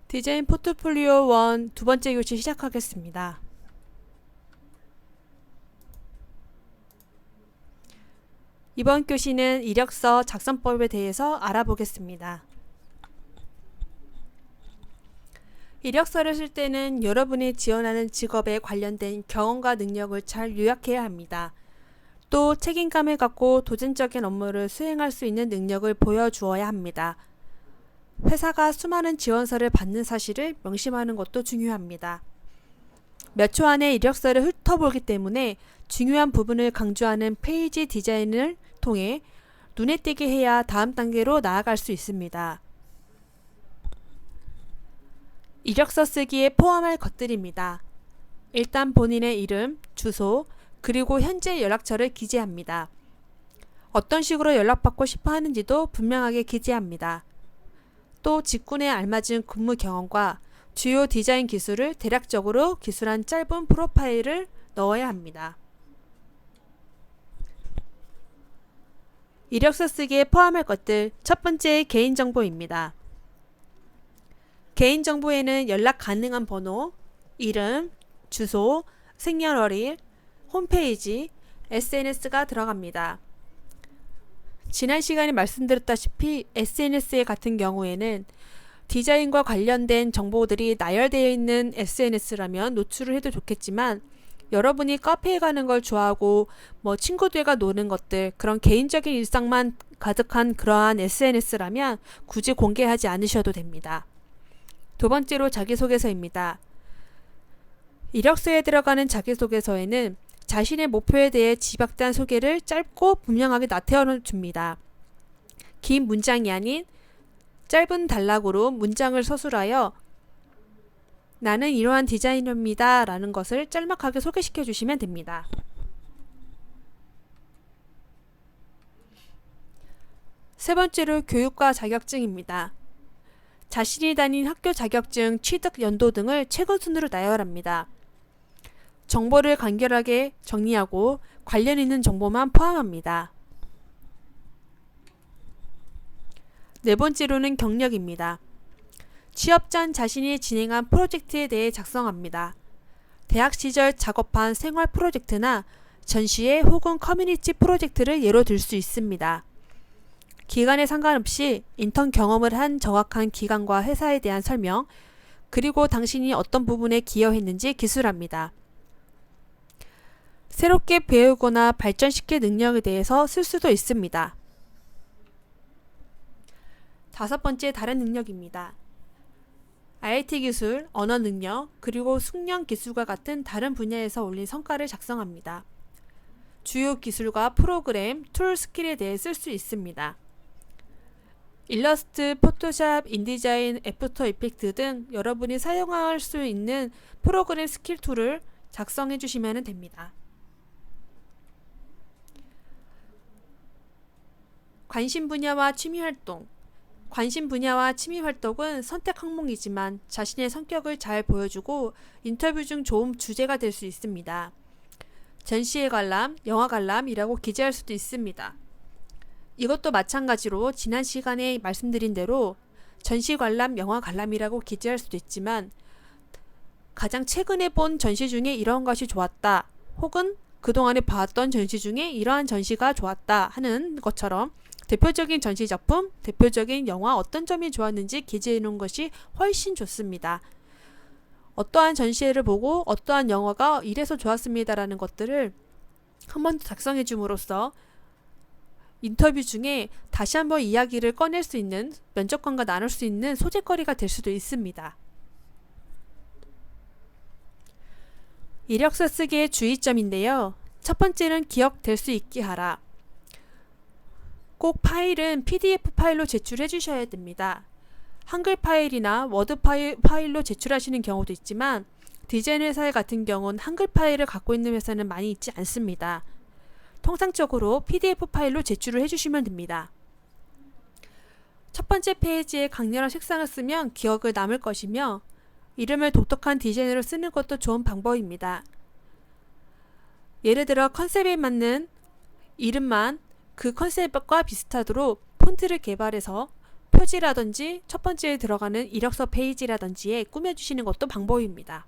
디자인 포트폴리오 1 두 번째 교시 시작하겠습니다. 이번 교시는 이력서 작성법에 대해서 알아보겠습니다. 이력서를 쓸 때는 여러분이 지원하는 직업에 관련된 경험과 능력을 잘 요약해야 합니다. 또 책임감을 갖고 도전적인 업무를 수행할 수 있는 능력을 보여주어야 합니다. 회사가 수많은 지원서를 받는 사실을 명심하는 것도 중요합니다. 몇 초 안에 이력서를 훑어보기 때문에 중요한 부분을 강조하는 페이지 디자인을 통해 눈에 띄게 해야 다음 단계로 나아갈 수 있습니다. 이력서 쓰기에 포함할 것들입니다. 일단 본인의 이름, 주소, 그리고 현재 연락처를 기재합니다. 어떤 식으로 연락받고 싶어 하는지도 분명하게 기재합니다. 또 직군에 알맞은 근무 경험과 주요 디자인 기술을 대략적으로 기술한 짧은 프로파일을 넣어야 합니다. 이력서 쓰기에 포함할 것들, 첫 번째 개인정보입니다. 개인정보에는 연락 가능한 번호, 이름, 주소, 생년월일, 홈페이지, SNS가 들어갑니다. 지난 시간에 말씀드렸다시피 SNS 같은 경우에는 디자인과 관련된 정보들이 나열되어 있는 SNS라면 노출을 해도 좋겠지만, 여러분이 카페에 가는 걸 좋아하고 친구들과 노는 것들, 그런 개인적인 일상만 가득한 그러한 SNS라면 굳이 공개하지 않으셔도 됩니다. 두 번째로 자기소개서입니다. 이력서에 들어가는 자기소개서에는 자신의 목표에 대해 집약된 소개를 짧고 분명하게 나타내 줍니다. 긴 문장이 아닌 짧은 단락으로 문장을 서술하여 나는 이러한 디자이너입니다 라는 것을 짤막하게 소개시켜 주시면 됩니다. 세 번째로 교육과 자격증입니다. 자신이 다닌 학교 자격증, 취득 연도 등을 최근 순으로 나열합니다. 정보를 간결하게 정리하고 관련 있는 정보만 포함합니다. 네 번째로는 경력입니다. 취업 전 자신이 진행한 프로젝트에 대해 작성합니다. 대학 시절 작업한 생활 프로젝트나 전시회 혹은 커뮤니티 프로젝트를 예로 들 수 있습니다. 기간에 상관없이 인턴 경험을 한 정확한 기간과 회사에 대한 설명, 그리고 당신이 어떤 부분에 기여했는지 기술합니다. 새롭게 배우거나 발전시킬 능력에 대해서 쓸 수도 있습니다. 다섯 번째, 다른 능력입니다. IT 기술, 언어 능력, 그리고 숙련 기술과 같은 다른 분야에서 올린 성과를 작성합니다. 주요 기술과 프로그램, 툴 스킬에 대해 쓸 수 있습니다. 일러스트, 포토샵, 인디자인, 애프터 이펙트 등 여러분이 사용할 수 있는 프로그램 스킬 툴을 작성해 주시면 됩니다. 관심 분야와 취미 활동. 관심 분야와 취미 활동은 선택 항목이지만 자신의 성격을 잘 보여주고 인터뷰 중 좋은 주제가 될 수 있습니다. 전시회 관람, 영화 관람이라고 기재할 수도 있습니다. 이것도 마찬가지로 지난 시간에 말씀드린 대로 전시 관람, 영화 관람이라고 기재할 수도 있지만, 가장 최근에 본 전시 중에 이런 것이 좋았다, 혹은 그동안에 봤던 전시 중에 이러한 전시가 좋았다 하는 것처럼 대표적인 전시 작품, 대표적인 영화 어떤 점이 좋았는지 기재해 놓은 것이 훨씬 좋습니다. 어떠한 전시회를 보고 어떠한 영화가 이래서 좋았습니다 라는 것들을 한 번 더 작성해 줌으로써 인터뷰 중에 다시 한번 이야기를 꺼낼 수 있는, 면접관과 나눌 수 있는 소재거리가 될 수도 있습니다. 이력서 쓰기의 주의점인데요. 첫 번째는 기억될 수 있게 하라. 꼭 파일은 PDF 파일로 제출해 주셔야 됩니다. 한글 파일이나 워드 파일로 제출하시는 경우도 있지만, 디자인 회사 같은 경우는 한글 파일을 갖고 있는 회사는 많이 있지 않습니다. 통상적으로 PDF 파일로 제출을 해주시면 됩니다. 첫 번째 페이지에 강렬한 색상을 쓰면 기억을 남을 것이며, 이름을 독특한 디자인으로 쓰는 것도 좋은 방법입니다. 예를 들어 컨셉에 맞는 이름만 그 컨셉과 비슷하도록 폰트를 개발해서 표지라든지 첫 번째에 들어가는 이력서 페이지라든지에 꾸며주시는 것도 방법입니다.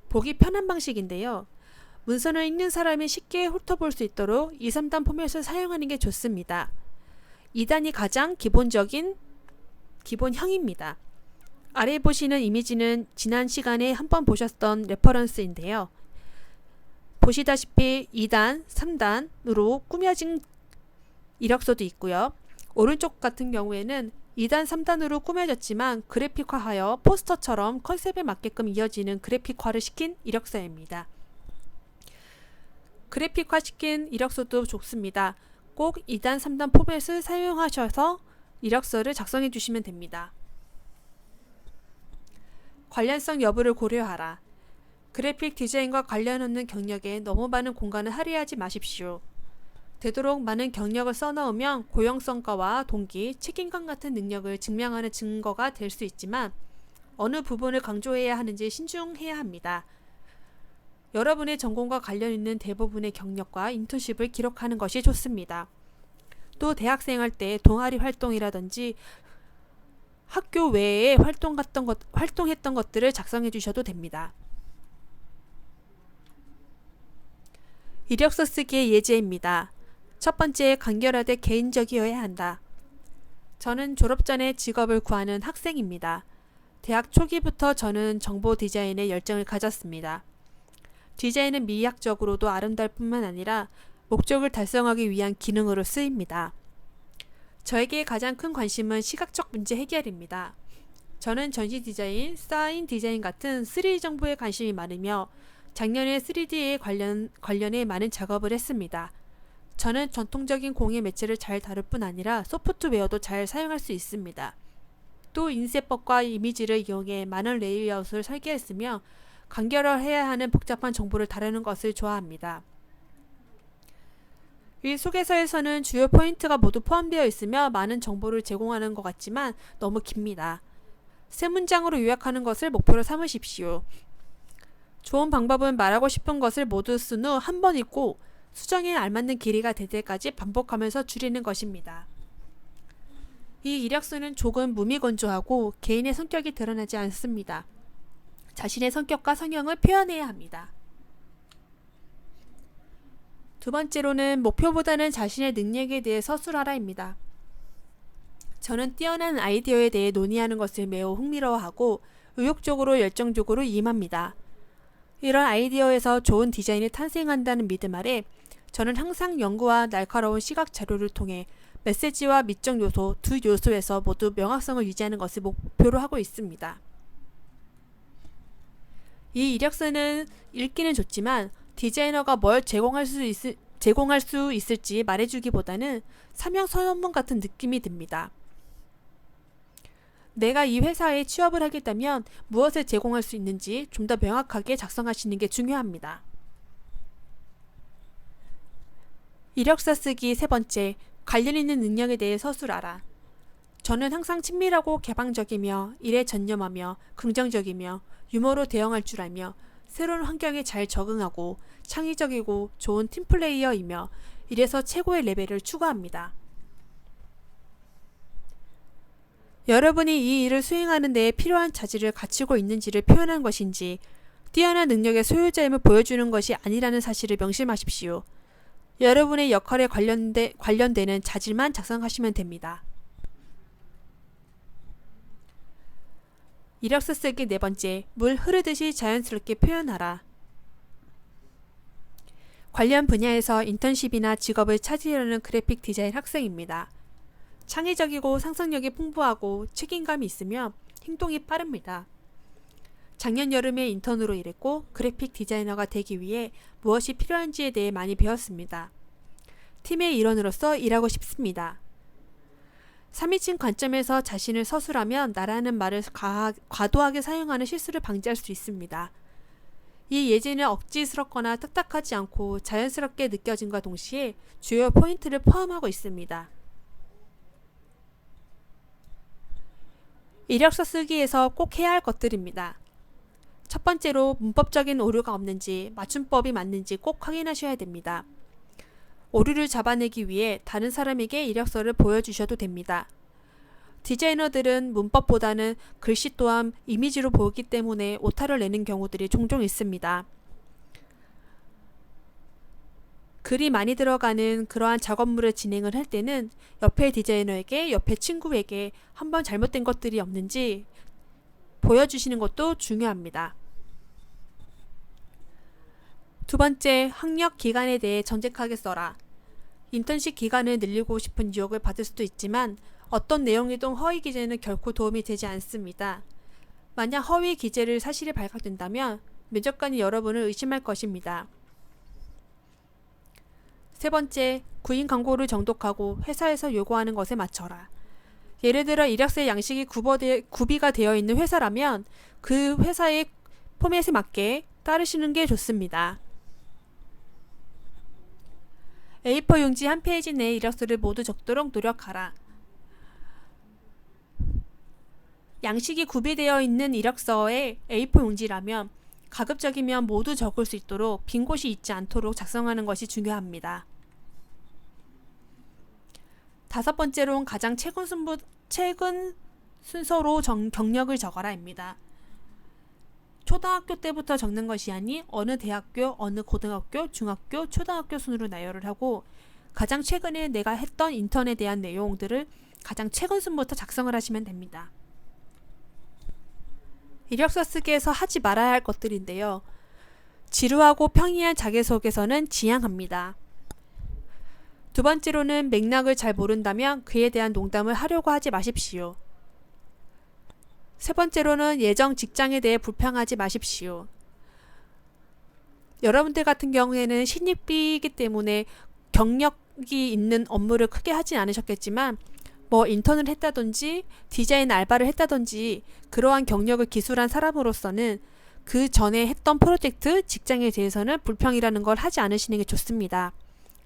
보기 편한 방식인데요. 문서를 읽는 사람이 쉽게 훑어볼 수 있도록 2, 3단 포맷을 사용하는 게 좋습니다. 2단이 가장 기본형입니다. 아래 보시는 이미지는 지난 시간에 한번 보셨던 레퍼런스인데요. 보시다시피 2단, 3단으로 꾸며진 이력서도 있고요. 오른쪽 같은 경우에는 2단, 3단으로 꾸며졌지만 그래픽화하여 포스터처럼 컨셉에 맞게끔 이어지는 그래픽화를 시킨 이력서입니다. 그래픽화 시킨 이력서도 좋습니다. 꼭 2단, 3단 포맷을 사용하셔서 이력서를 작성해 주시면 됩니다. 관련성 여부를 고려하라. 그래픽 디자인과 관련 없는 경력에 너무 많은 공간을 할애하지 마십시오. 되도록 많은 경력을 써넣으면 고용성과와 동기, 책임감 같은 능력을 증명하는 증거가 될 수 있지만 어느 부분을 강조해야 하는지 신중해야 합니다. 여러분의 전공과 관련 있는 대부분의 경력과 인턴십을 기록하는 것이 좋습니다. 또 대학생활 때 동아리 활동이라든지 학교 외에 활동했던 것들을 작성해 주셔도 됩니다. 이력서 쓰기의 예제입니다. 첫 번째, 간결하되 개인적이어야 한다. 저는 졸업 전에 직업을 구하는 학생입니다. 대학 초기부터 저는 정보 디자인에 열정을 가졌습니다. 디자인은 미학적으로도 아름다울 뿐만 아니라 목적을 달성하기 위한 기능으로 쓰입니다. 저에게 가장 큰 관심은 시각적 문제 해결입니다. 저는 전시 디자인, 사인 디자인 같은 3D 정보에 관심이 많으며 작년에 3D에 관련해 많은 작업을 했습니다. 저는 전통적인 공예 매체를 잘 다룰 뿐 아니라 소프트웨어도 잘 사용할 수 있습니다. 또 인쇄법과 이미지를 이용해 많은 레이아웃을 설계했으며 간결해야 하는 복잡한 정보를 다루는 것을 좋아합니다. 이 소개서에서는 주요 포인트가 모두 포함되어 있으며 많은 정보를 제공하는 것 같지만 너무 깁니다. 세 문장으로 요약하는 것을 목표로 삼으십시오. 좋은 방법은 말하고 싶은 것을 모두 쓴 후 한 번 읽고 수정에 알맞는 길이가 될 때까지 반복하면서 줄이는 것입니다. 이 이력서는 조금 무미건조하고 개인의 성격이 드러나지 않습니다. 자신의 성격과 성향을 표현해야 합니다. 두 번째로는 목표보다는 자신의 능력에 대해 서술하라입니다. 저는 뛰어난 아이디어에 대해 논의하는 것을 매우 흥미로워하고 의욕적으로 열정적으로 임합니다. 이런 아이디어에서 좋은 디자인이 탄생한다는 믿음 아래 저는 항상 연구와 날카로운 시각 자료를 통해 메시지와 미적 요소 두 요소에서 모두 명확성을 유지하는 것을 목표로 하고 있습니다. 이 이력서는 읽기는 좋지만 디자이너가 뭘 제공할 수 있을지 말해주기보다는 사명 선언문 같은 느낌이 듭니다. 내가 이 회사에 취업을 하겠다면 무엇을 제공할 수 있는지 좀 더 명확하게 작성하시는 게 중요합니다. 이력서 쓰기 세 번째, 관련 있는 능력에 대해 서술하라. 저는 항상 친밀하고 개방적이며 일에 전념하며 긍정적이며 유머로 대응할 줄 알며 새로운 환경에 잘 적응하고 창의적이고 좋은 팀플레이어이며 이래서 최고의 레벨을 추구합니다. 여러분이 이 일을 수행하는 데에 필요한 자질을 갖추고 있는지를 표현한 것인지 뛰어난 능력의 소유자임을 보여주는 것이 아니라는 사실을 명심하십시오. 여러분의 역할에 관련되는 자질만 작성하시면 됩니다. 이력서 쓰기 네 번째, 물 흐르듯이 자연스럽게 표현하라. 관련 분야에서 인턴십이나 직업을 찾으려는 그래픽 디자인 학생입니다. 창의적이고 상상력이 풍부하고 책임감이 있으며 행동이 빠릅니다. 작년 여름에 인턴으로 일했고 그래픽 디자이너가 되기 위해 무엇이 필요한지에 대해 많이 배웠습니다. 팀의 일원으로서 일하고 싶습니다. 3인칭 관점에서 자신을 서술하면 나라는 말을 과도하게 사용하는 실수를 방지할 수 있습니다. 이 예제는 억지스럽거나 딱딱하지 않고 자연스럽게 느껴짐과 동시에 주요 포인트를 포함하고 있습니다. 이력서 쓰기에서 꼭 해야 할 것들입니다. 첫 번째로 문법적인 오류가 없는지 맞춤법이 맞는지 꼭 확인하셔야 됩니다. 오류를 잡아내기 위해 다른 사람에게 이력서를 보여주셔도 됩니다. 디자이너들은 문법보다는 글씨 또한 이미지로 보이기 때문에 오타를 내는 경우들이 종종 있습니다. 글이 많이 들어가는 그러한 작업물을 진행을 할 때는 옆에 디자이너에게, 옆에 친구에게 한번 잘못된 것들이 없는지 보여주시는 것도 중요합니다. 두 번째, 학력 기간에 대해 정직하게 써라. 인턴십 기간을 늘리고 싶은 유혹을 받을 수도 있지만 어떤 내용이든 허위 기재는 결코 도움이 되지 않습니다. 만약 허위 기재를 사실이 발각된다면 면접관이 여러분을 의심할 것입니다. 세 번째, 구인 광고를 정독하고 회사에서 요구하는 것에 맞춰라. 예를 들어 이력서의 양식이 구비가 되어 있는 회사라면 그 회사의 포맷에 맞게 따르시는 게 좋습니다. A4 용지 한 페이지 내에 이력서를 모두 적도록 노력하라. 양식이 구비되어 있는 이력서에 A4 용지라면 가급적이면 모두 적을 수 있도록 빈 곳이 있지 않도록 작성하는 것이 중요합니다. 다섯 번째로는 가장 최근 순서로 경력을 적어라입니다. 초등학교 때부터 적는 것이 아닌 어느 대학교, 어느 고등학교, 중학교, 초등학교 순으로 나열을 하고 가장 최근에 내가 했던 인턴에 대한 내용들을 가장 최근 순부터 작성을 하시면 됩니다. 이력서 쓰기에서 하지 말아야 할 것들인데요. 지루하고 평이한 자기소개서는 지양합니다. 두 번째로는 맥락을 잘 모른다면 그에 대한 농담을 하려고 하지 마십시오. 세 번째로는 예정 직장에 대해 불평하지 마십시오. 여러분들 같은 경우에는 신입이기 때문에 경력이 있는 업무를 크게 하진 않으셨겠지만 인턴을 했다든지 디자인 알바를 했다든지 그러한 경력을 기술한 사람으로서는 그 전에 했던 프로젝트, 직장에 대해서는 불평이라는 걸 하지 않으시는 게 좋습니다.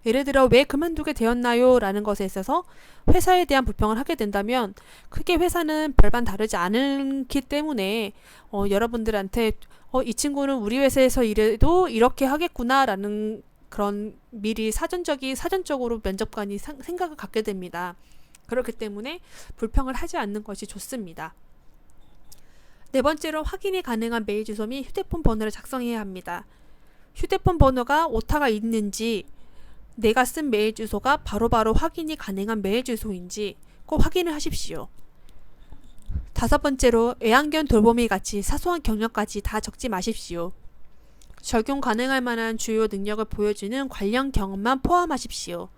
예를 들어 왜 그만두게 되었나요? 라는 것에 있어서 회사에 대한 불평을 하게 된다면 크게 회사는 별반 다르지 않기 때문에 여러분들한테 이 친구는 우리 회사에서 일해도 이렇게 하겠구나 라는 그런 미리 사전적으로 면접관이 생각을 갖게 됩니다. 그렇기 때문에 불평을 하지 않는 것이 좋습니다. 네 번째로 확인이 가능한 메일 주소 및 휴대폰 번호를 작성해야 합니다. 휴대폰 번호가 오타가 있는지 내가 쓴 메일 주소가 바로바로 확인이 가능한 메일 주소인지 꼭 확인을 하십시오. 다섯 번째로 애완견 돌보미 같이 사소한 경력까지 다 적지 마십시오. 적용 가능할 만한 주요 능력을 보여주는 관련 경험만 포함하십시오.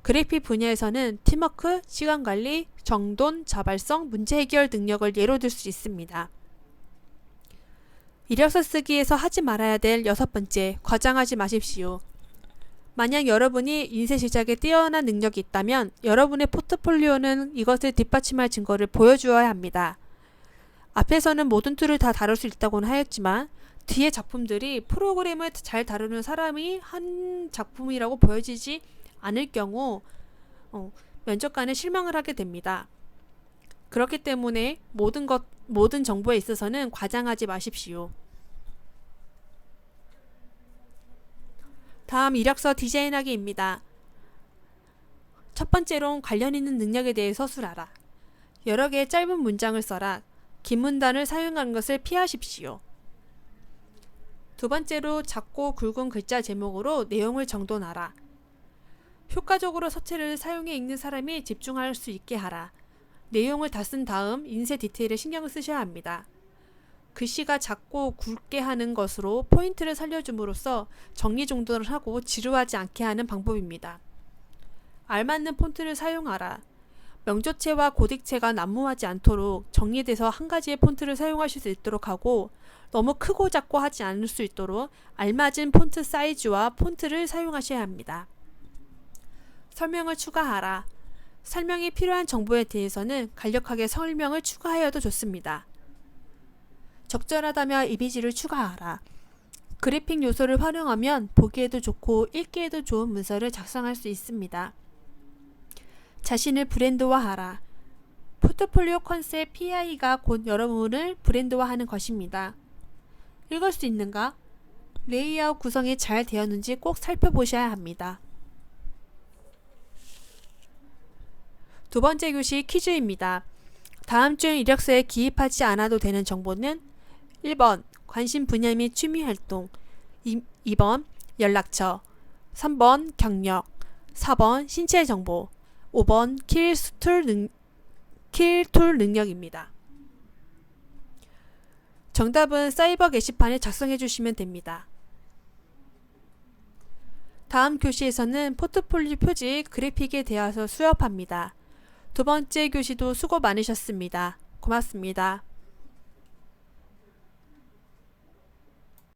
그래픽 분야에서는 팀워크, 시간관리, 정돈, 자발성, 문제 해결 능력을 예로 들 수 있습니다. 이력서 쓰기에서 하지 말아야 될 여섯 번째, 과장하지 마십시오. 만약 여러분이 인쇄 제작에 뛰어난 능력이 있다면 여러분의 포트폴리오는 이것을 뒷받침할 증거를 보여주어야 합니다. 앞에서는 모든 툴을 다 다룰 수 있다고는 하였지만 뒤에 작품들이 프로그램을 잘 다루는 사람이 한 작품이라고 보여지지 않을 경우 면접관은 실망을 하게 됩니다. 그렇기 때문에 모든 정보에 있어서는 과장하지 마십시오. 다음 이력서 디자인하기입니다. 첫 번째로는 관련 있는 능력에 대해 서술하라. 여러 개의 짧은 문장을 써라. 긴 문단을 사용하는 것을 피하십시오. 두 번째로 작고 굵은 글자 제목으로 내용을 정돈하라. 효과적으로 서체를 사용해 읽는 사람이 집중할 수 있게 하라. 내용을 다 쓴 다음 인쇄 디테일에 신경을 쓰셔야 합니다. 글씨가 작고 굵게 하는 것으로 포인트를 살려줌으로써 정리정돈을 하고 지루하지 않게 하는 방법입니다. 알맞는 폰트를 사용하라. 명조체와 고딕체가 난무하지 않도록 정리돼서 한 가지의 폰트를 사용하실 수 있도록 하고 너무 크고 작고 하지 않을 수 있도록 알맞은 폰트 사이즈와 폰트를 사용하셔야 합니다. 설명을 추가하라. 설명이 필요한 정보에 대해서는 간략하게 설명을 추가하여도 좋습니다. 적절하다면 이미지를 추가하라. 그래픽 요소를 활용하면 보기에도 좋고 읽기에도 좋은 문서를 작성할 수 있습니다. 자신을 브랜드화하라. 포트폴리오 컨셉 PI가 곧 여러분을 브랜드화하는 것입니다. 읽을 수 있는가? 레이아웃 구성이 잘 되었는지 꼭 살펴보셔야 합니다. 두 번째 교시 퀴즈입니다. 다음 중 이력서에 기입하지 않아도 되는 정보는 1번 관심 분야 및 취미 활동, 2번 연락처, 3번 경력, 4번 신체 정보, 5번 킬툴 능력입니다. 정답은 사이버 게시판에 작성해 주시면 됩니다. 다음 교시에서는 포트폴리오 표지 그래픽에 대해서 수업합니다. 두 번째 교시도 수고 많으셨습니다. 고맙습니다.